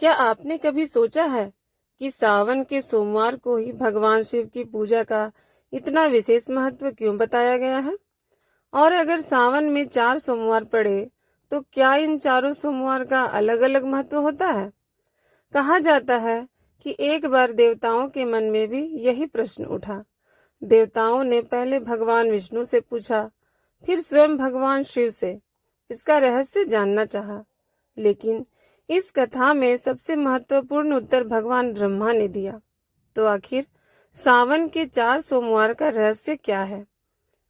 क्या आपने कभी सोचा है कि सावन के सोमवार को ही भगवान शिव की पूजा का इतना विशेष महत्व क्यों बताया गया है? और अगर सावन में 4 सोमवार पड़े तो क्या इन चारों सोमवार का अलग अलग महत्व होता है? कहा जाता है कि एक बार देवताओं के मन में भी यही प्रश्न उठा। देवताओं ने पहले भगवान विष्णु से पूछा, फिर स्वयं भगवान शिव से इसका रहस्य जानना चाहा। लेकिन इस कथा में सबसे महत्वपूर्ण उत्तर भगवान ब्रह्मा ने दिया। तो आखिर सावन के 4 सोमवार का रहस्य क्या है?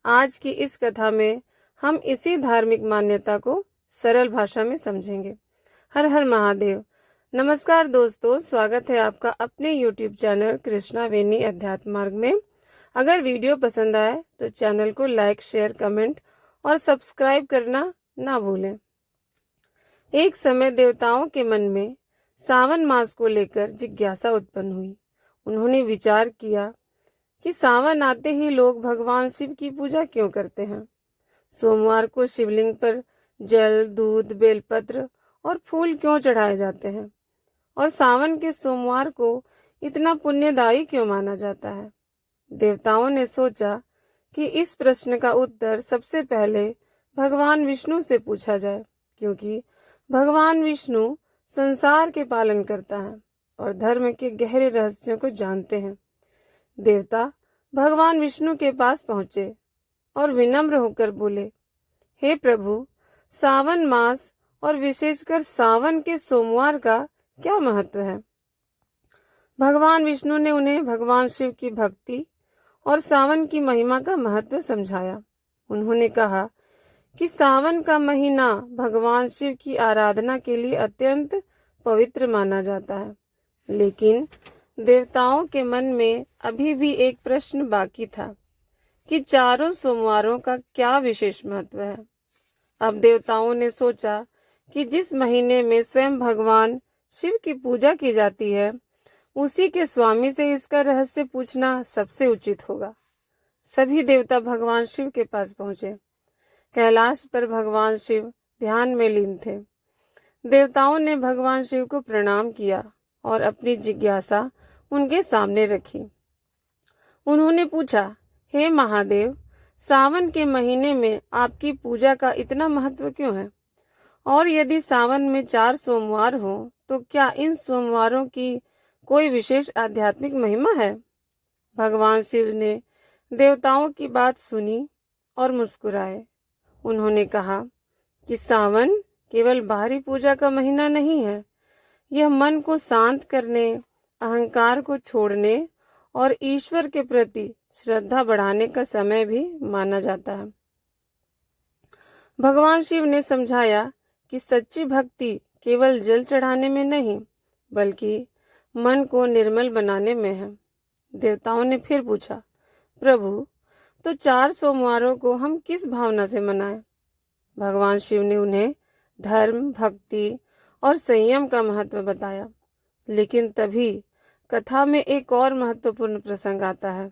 आज की इस कथा में हम इसी धार्मिक मान्यता को सरल भाषा में समझेंगे। हर हर महादेव। नमस्कार दोस्तों, स्वागत है आपका अपने YouTube चैनल कृष्णा वेनी अध्यात्म मार्ग में। अगर वीडियो पसंद आए तो चैनल को लाइक, शेयर, कमेंट और सब्सक्राइब करना ना भूलें। एक समय देवताओं के मन में सावन मास को लेकर जिज्ञासा उत्पन्न हुई। उन्होंने विचार किया कि सावन आते ही लोग भगवान शिव की पूजा क्यों करते हैं? सोमवार को शिवलिंग पर जल, दूध, बेलपत्र और फूल क्यों चढ़ाए जाते हैं? और सावन के सोमवार को इतना पुण्यदायी क्यों माना जाता है? देवताओं ने सोचा कि इस प्रश्न का उत्तर सबसे पहले भगवान विष्णु से पूछा जाए, क्योंकि भगवान विष्णु संसार के पालन करता है और धर्म के गहरे रहस्यों को जानते हैं। देवता भगवान विष्णु के पास पहुंचे और विनम्र होकर बोले, हे प्रभु, सावन मास और विशेषकर सावन के सोमवार का क्या महत्व है? भगवान विष्णु ने उन्हें भगवान शिव की भक्ति और सावन की महिमा का महत्व समझाया। उन्होंने कहा कि सावन का महीना भगवान शिव की आराधना के लिए अत्यंत पवित्र माना जाता है। लेकिन देवताओं के मन में अभी भी एक प्रश्न बाकी था कि चारों सोमवारों का क्या विशेष महत्व है। अब देवताओं ने सोचा कि जिस महीने में स्वयं भगवान शिव की पूजा की जाती है, उसी के स्वामी से इसका रहस्य पूछना सबसे उचित होगा। सभी देवता भगवान शिव के पास पहुंचे। कैलाश पर भगवान शिव ध्यान में लीन थे। देवताओं ने भगवान शिव को प्रणाम किया और अपनी जिज्ञासा उनके सामने रखी। उन्होंने पूछा, हे महादेव, सावन के महीने में आपकी पूजा का इतना महत्व क्यों है? और यदि सावन में 4 सोमवार हो तो क्या इन सोमवारों की कोई विशेष आध्यात्मिक महिमा है? भगवान शिव ने देवताओं की बात सुनी और मुस्कुराए। उन्होंने कहा कि सावन केवल बाहरी पूजा का महीना नहीं है। यह मन को शांत करने, अहंकार को छोड़ने और ईश्वर के प्रति श्रद्धा बढ़ाने का समय भी माना जाता है। भगवान शिव ने समझाया कि सच्ची भक्ति केवल जल चढ़ाने में नहीं, बल्कि मन को निर्मल बनाने में है। देवताओं ने फिर पूछा, प्रभु, तो 4 सोमवारों को हम किस भावना से मनाएं? भगवान शिव ने उन्हें धर्म, भक्ति और संयम का महत्व बताया। लेकिन तभी कथा में एक और महत्वपूर्ण प्रसंग आता है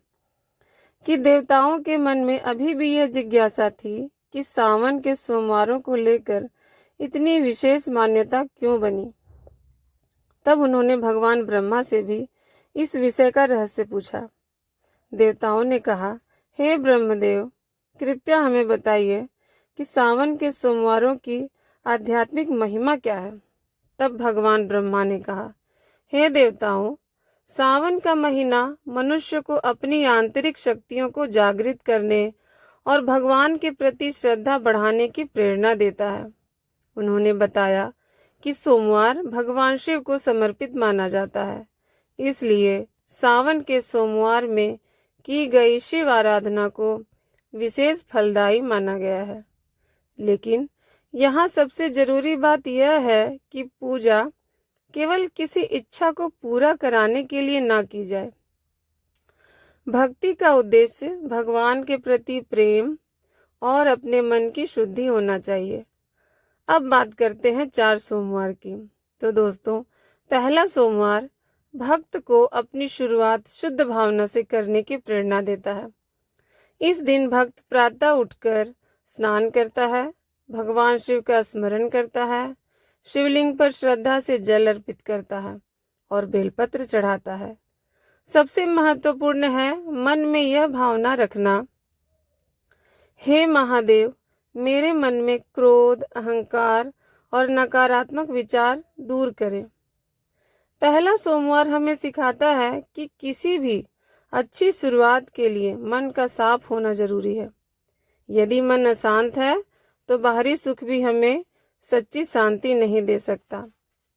कि देवताओं के मन में अभी भी यह जिज्ञासा थी कि सावन के सोमवारों को लेकर इतनी विशेष मान्यता क्यों बनी। तब उन्होंने भगवान ब्रह्मा से भी इस विषय का रहस्य पूछा। देवताओं ने कहा, हे ब्रह्मदेव, कृपया हमें बताइए कि सावन के सोमवारों की आध्यात्मिक महिमा क्या है। तब भगवान ब्रह्मा ने कहा, हे देवताओं, सावन का महीना मनुष्य को अपनी आंतरिक शक्तियों को जागृत करने और भगवान के प्रति श्रद्धा बढ़ाने की प्रेरणा देता है। उन्होंने बताया कि सोमवार भगवान शिव को समर्पित माना जाता है, इसलिए सावन के सोमवार में की गई शिव आराधना को विशेष फलदायी माना गया है। लेकिन यहाँ सबसे जरूरी बात यह है कि पूजा केवल किसी इच्छा को पूरा कराने के लिए ना की जाए। भक्ति का उद्देश्य भगवान के प्रति प्रेम और अपने मन की शुद्धि होना चाहिए। अब बात करते हैं 4 सोमवार की। तो दोस्तों, पहला सोमवार भक्त को अपनी शुरुआत शुद्ध भावना से करने की प्रेरणा देता है। इस दिन भक्त प्रातः उठकर स्नान करता है, भगवान शिव का स्मरण करता है, शिवलिंग पर श्रद्धा से जल अर्पित करता है और बेलपत्र चढ़ाता है। सबसे महत्वपूर्ण है मन में यह भावना रखना, हे महादेव, मेरे मन में क्रोध, अहंकार और नकारात्मक विचार दूर करें। पहला सोमवार हमें सिखाता है कि किसी भी अच्छी शुरुआत के लिए मन का साफ होना जरूरी है। यदि मन अशांत है तो बाहरी सुख भी हमें सच्ची शांति नहीं दे सकता।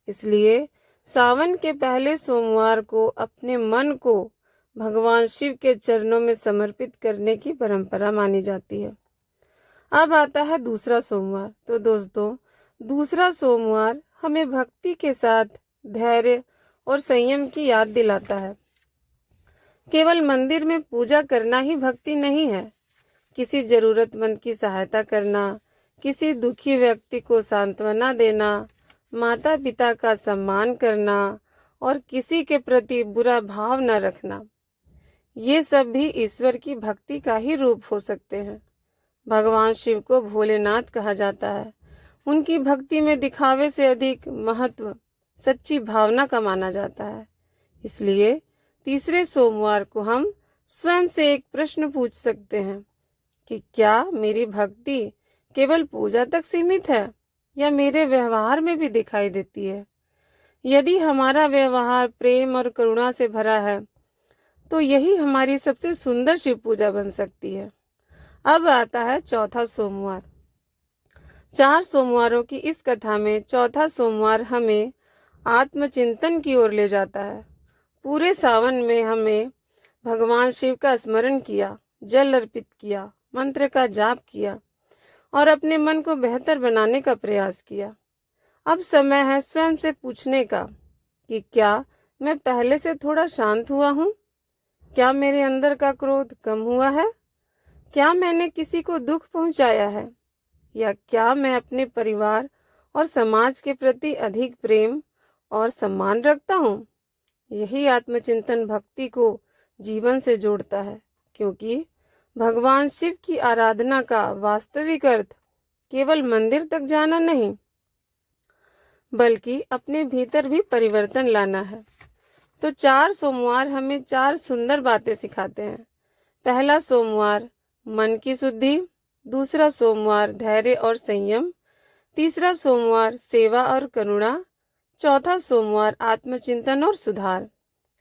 इसलिए सावन के पहले सोमवार को अपने मन को भगवान शिव के चरणों में समर्पित करने की परंपरा मानी जाती है। अब आता है दूसरा सोमवार। तो दोस्तों, दूसरा सोमवार हमें भक्ति के साथ धैर्य और संयम की याद दिलाता है। केवल मंदिर में पूजा करना ही भक्ति नहीं है। किसी जरूरतमंद की सहायता करना, किसी दुखी व्यक्ति को सांत्वना देना, माता पिता का सम्मान करना और किसी के प्रति बुरा भाव न रखना, ये सब भी ईश्वर की भक्ति का ही रूप हो सकते हैं। भगवान शिव को भोलेनाथ कहा जाता है। उनकी भक्ति में दिखावे से अधिक महत्व सच्ची भावना का माना जाता है। इसलिए तीसरे सोमवार को हम स्वयं से एक प्रश्न पूछ सकते हैं कि क्या मेरी भक्ति केवल पूजा तक सीमित है या मेरे व्यवहार में भी दिखाई देती है। यदि हमारा व्यवहार प्रेम और करुणा से भरा है तो यही हमारी सबसे सुंदर शिव पूजा बन सकती है। अब आता है चौथा सोमवार। 4 सोमवारों की इस कथा में चौथा सोमवार हमें आत्मचिंतन की ओर ले जाता है। पूरे सावन में हमें भगवान शिव का स्मरण किया, जल अर्पित किया, मंत्र का जाप किया और अपने मन को बेहतर बनाने का प्रयास किया। अब समय है स्वयं से पूछने का कि क्या मैं पहले से थोड़ा शांत हुआ हूँ? क्या मेरे अंदर का क्रोध कम हुआ है? क्या मैंने किसी को दुख पहुंचाया है? या क्या मैं अपने परिवार और समाज के प्रति अधिक प्रेम और सम्मान रखता हूँ? यही आत्मचिंतन भक्ति को जीवन से जोड़ता है, क्योंकि भगवान शिव की आराधना का वास्तविक अर्थ केवल मंदिर तक जाना नहीं, बल्कि अपने भीतर भी परिवर्तन लाना है। तो 4 सोमवार हमें 4 सुंदर बातें सिखाते हैं। पहला सोमवार मन की शुद्धि, दूसरा सोमवार धैर्य और संयम, तीसरा सोमवार सेवा और करुणा, चौथा सोमवार आत्मचिंतन और सुधार।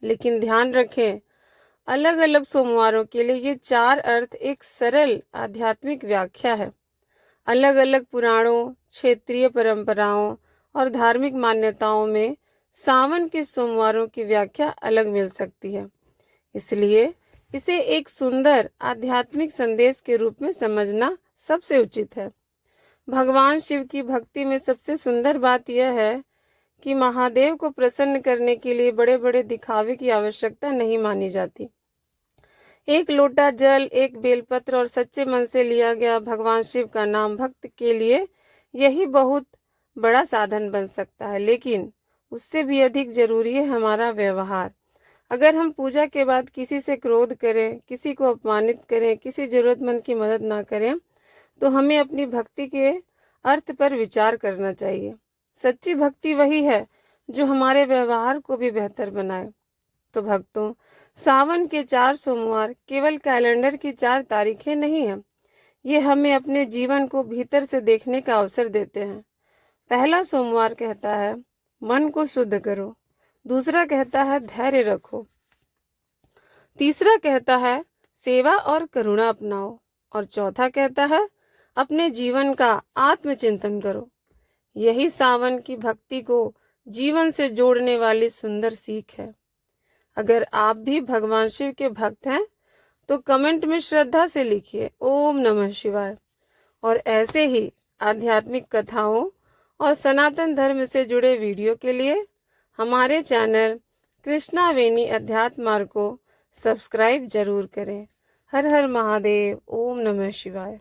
लेकिन ध्यान रखें, अलग अलग सोमवारों के लिए ये 4 अर्थ एक सरल आध्यात्मिक व्याख्या है। अलग अलग पुराणों, क्षेत्रीय परंपराओं और धार्मिक मान्यताओं में सावन के सोमवारों की व्याख्या अलग मिल सकती है। इसलिए इसे एक सुंदर आध्यात्मिक संदेश के रूप में समझना सबसे उचित है। भगवान शिव की भक्ति में सबसे सुंदर बात यह है कि महादेव को प्रसन्न करने के लिए बड़े बड़े दिखावे की आवश्यकता नहीं मानी जाती। एक लोटा जल, एक बेलपत्र और सच्चे मन से लिया गया भगवान शिव का नाम भक्त के लिए यही बहुत बड़ा साधन बन सकता है। लेकिन उससे भी अधिक जरूरी है हमारा व्यवहार। अगर हम पूजा के बाद किसी से क्रोध करें, किसी को अपमानित करें, किसी जरूरतमंद की मदद ना करें, तो हमें अपनी भक्ति के अर्थ पर विचार करना चाहिए। सच्ची भक्ति वही है जो हमारे व्यवहार को भी बेहतर बनाए। तो भक्तों, सावन के 4 सोमवार केवल कैलेंडर की 4 तारीखें नहीं हैं। ये हमें अपने जीवन को भीतर से देखने का अवसर देते हैं। पहला सोमवार कहता है मन को शुद्ध करो, दूसरा कहता है धैर्य रखो, तीसरा कहता है सेवा और करुणा अपनाओ और चौथा कहता है अपने जीवन का आत्मचिंतन करो। यही सावन की भक्ति को जीवन से जोड़ने वाली सुंदर सीख है। अगर आप भी भगवान शिव के भक्त हैं तो कमेंट में श्रद्धा से लिखिए ओम नमः शिवाय। और ऐसे ही आध्यात्मिक कथाओं और सनातन धर्म से जुड़े वीडियो के लिए हमारे चैनल कृष्णा वेनी अध्यात्म मार्ग को सब्सक्राइब जरूर करें। हर हर महादेव, ओम नमः शिवाय।